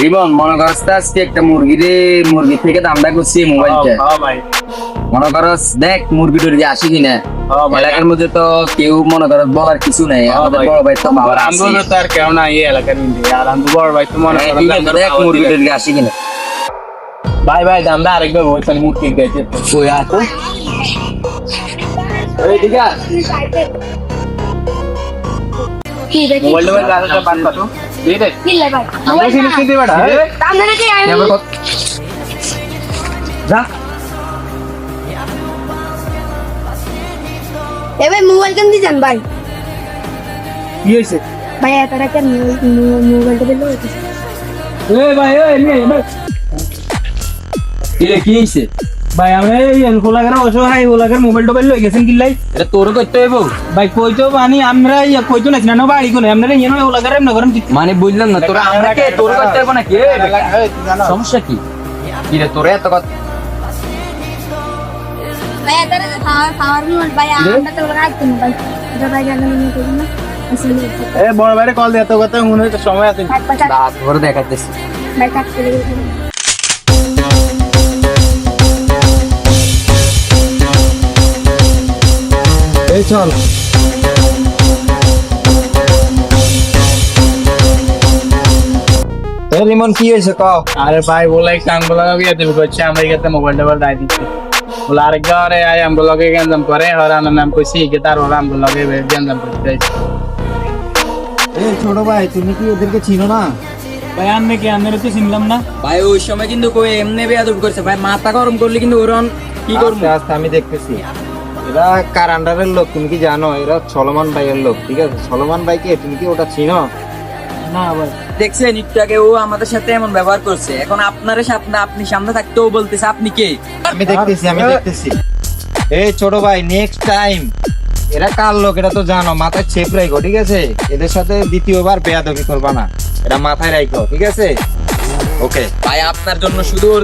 জীবন মনে করস তো আজকে একটা মুরগি থেকে দামটা করছি মোবাইলটা। হ্যাঁ ভাই, মনে করস দেখ মুরগি টুরগি আসি কিনা। হ্যাঁ ভাই। এলাকার মধ্যে তো কেউ মনে করস বলার কিছু নাই, আমাদের বড় ভাই তো বাবার আছে। আঙ্গুল তো আর কেউ না এই এলাকার মধ্যে, আর আঙ্গুল বড় ভাই তো মনে করেন ঠিক আছে, দেখ মুরগি টুরগি আসি কিনা। ভাই ভাই দামটা আরেকবার বলছেন মুরগি গেছে ওই আছে এই ঠিক আছে কি দেখি মোবাইল মোবাইল রাখা পাঁচ পাঁচ দিয়ে দে কি লাই ভাই আমরা সিনে সিনে বেটা দাম দেনে কি আই এবার কত যা এ ভাই মোবাইল কেন দিছেন ভাই কি হইছে ভাই এতটা কেন মোবাইলটা দিলো এ ভাই এ নে কিরে কি হইছে? ভাই আমরা এই হোলাগার অসহায় হোলাগার মোবাইল টোবাইল লই গেছেন কি লাই এটা তোর করতে হইব। ভাই কইতো মানে আমরা কইতো নাকি না বাড়ি কোনে আমরা এই হোলাগার এমন করেন মানে বুঝলাম না তোরা আমরা কে তোর করতে হইব নাকি? সমস্যা কি? কিরে তোর এত কথা ভাই এতটা খাওয়ার মোবাইল ভাই আমরা তো রাখতে না ভাই এটা ভাই জানেন না করি না আসলে এ বড় ভাইরে কল দিতে কথা মনে হইতো সময় আছে দাঁত ভরে দেখাতেছি। ভাই কাটতে দিবেন এই চল রিমন কি হয়েছে কও? আরে ভাই বলে একটা আঙ্গুল লাগাবি তুমি কইছে আমরা এখানে মোবাইল টোবাইল দাই দিচ্ছি বলে আরেক গারে আই আঙ্গুল লাগে গেন্দাম করে হরান নাম কইছি কি তার ওরা আঙ্গুল লাগে গেন্দাম করতে এই ছোট ভাই তুমি কি ওদেরকে চিনো না? ভাই আননে কি আননে তো চিনলাম না ভাই ওই সময় কিন্তু কই এমনি বেয়াদব করছে ভাই, মাথা গরম করলে কিন্তু ওরন কি করব। আস্তে আস্তে আমি দেখতেছি এরা কার আন্ডারের লোক তুমি কি জানো? এরা সলমান ভাইয়ের লোক, ঠিক আছে? সলমান ভাইকে তুমি কি ওটা চিনো? না ভাই দেখছেন একটু আগে ও আমাদের সাথে এমন ব্যবহার করছে, এখন আপনার সামনে আপনি সামনে থাকতেও বলতেছে আপনি কে? আমি দেখতেছি এই ছোট ভাই নেক্সট টাইম এরা কার লোক এটা তো জানো, মাথায় ছেপ রাখো, ঠিক আছে? এদের সাথে দ্বিতীয়বার বেয়াদবি করবা না, এটা মাথায় রাখো, ঠিক আছে? ওকে ভাই আপনার জন্য শুধু ওর